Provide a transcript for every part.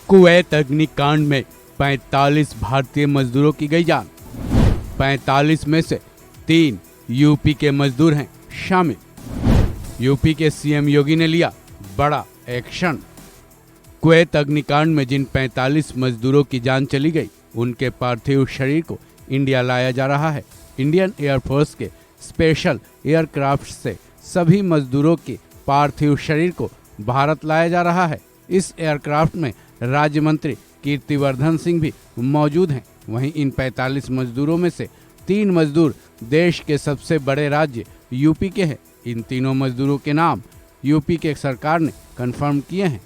Kuwait अग्निकांड में 45 भारतीय मजदूरों की गई जान। 45 में से 3 यूपी के मजदूर हैं शामिल। यूपी के सीएम योगी ने लिया बड़ा एक्शन। कुवैत अग्निकांड में जिन 45 मजदूरों की जान चली गई, उनके पार्थिव शरीर को इंडिया लाया जा रहा है। इंडियन एयरफोर्स के स्पेशल एयरक्राफ्ट से सभी मजदूरों के पार्थिव शरीर को भारत लाया जा रहा है। इस एयरक्राफ्ट में राज्य मंत्री कीर्तिवर्धन सिंह भी मौजूद हैं। वहीं इन 45 मजदूरों में से 3 मजदूर देश के सबसे बड़े राज्य यूपी के हैं। इन तीनों मजदूरों के नाम यूपी के सरकार ने कंफर्म किए हैं।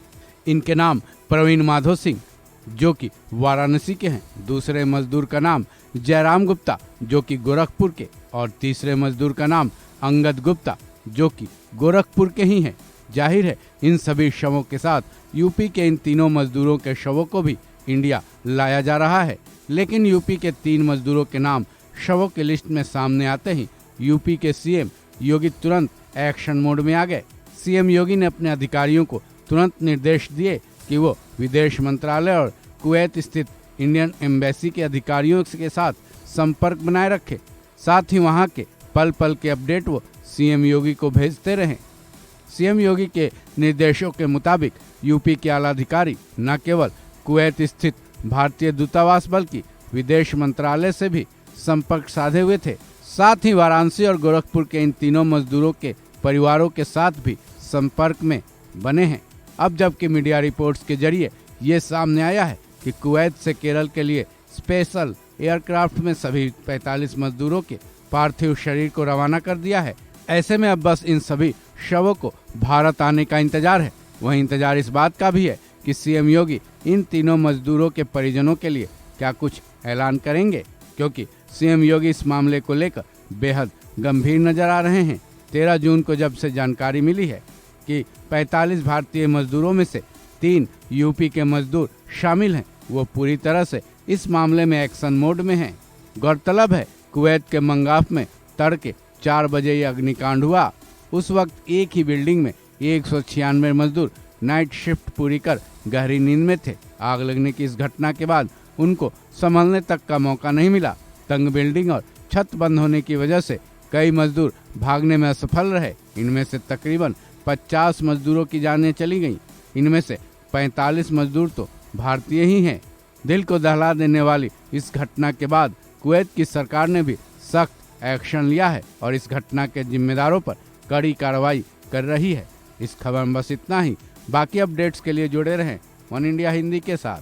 इनके नाम प्रवीण माधव सिंह, जो कि वाराणसी के हैं। दूसरे मजदूर का नाम जयराम गुप्ता, जो कि गोरखपुर के, और तीसरे मजदूर का नाम अंगद गुप्ता, जो कि गोरखपुर के ही हैं। जाहिर है इन सभी शवों के साथ यूपी के इन तीनों मजदूरों के शवों को भी इंडिया लाया जा रहा है। लेकिन यूपी के 3 मजदूरों के नाम शवों की लिस्ट में सामने आते ही यूपी के सीएम योगी तुरंत एक्शन मोड में आ गए। सीएम योगी ने अपने अधिकारियों को तुरंत निर्देश दिए कि वो विदेश मंत्रालय और कुवैत स्थित इंडियन एम्बेसी के अधिकारियों के साथ संपर्क बनाए रखे। साथ ही वहां के पल पल के अपडेट वो सीएम योगी को भेजते रहे। सीएम योगी के निर्देशों के मुताबिक यूपी के आला अधिकारी न केवल कुवैत स्थित भारतीय दूतावास बल्कि विदेश मंत्रालय से भी संपर्क साधे हुए थे। साथ ही वाराणसी और गोरखपुर के इन तीनों मजदूरों के परिवारों के साथ भी संपर्क में बने हैं। अब जबकि मीडिया रिपोर्ट्स के जरिए ये सामने आया है कि कुवैत से केरल के लिए स्पेशल एयरक्राफ्ट में सभी 45 मजदूरों के पार्थिव शरीर को रवाना कर दिया है। ऐसे में अब बस इन सभी शवों को भारत आने का इंतजार है। वहीं इंतजार इस बात का भी है कि सीएम योगी इन तीनों मजदूरों के परिजनों के लिए क्या कुछ ऐलान करेंगे, क्योंकि सीएम योगी इस मामले को लेकर बेहद गंभीर नजर आ रहे हैं। 13 जून को जब से जानकारी मिली है कि 45 भारतीय मजदूरों में से 3 यूपी के मजदूर शामिल हैं, वो पूरी तरह से इस मामले में एक्शन मोड में हैं। गौरतलब है कुवैत के मंगाफ में तड़के 4 बजे ये अग्निकांड हुआ। उस वक्त एक ही बिल्डिंग में 196 मजदूर नाइट शिफ्ट पूरी कर गहरी नींद में थे। आग लगने की इस घटना के बाद उनको संभलने तक का मौका नहीं मिला। तंग बिल्डिंग और छत बंद होने की वजह से कई मजदूर भागने में असफल रहे। इनमें से तकरीबन 50 मजदूरों की जानें चली गईं। इनमें से 45 मजदूर तो भारतीय ही हैं। दिल को दहला देने वाली इस घटना के बाद कुवैत की सरकार ने भी सख्त एक्शन लिया है और इस घटना के जिम्मेदारों पर कड़ी कार्रवाई कर रही है। इस खबर में बस इतना ही। बाकी अपडेट्स के लिए जुड़े रहें वन इंडिया हिंदी के साथ।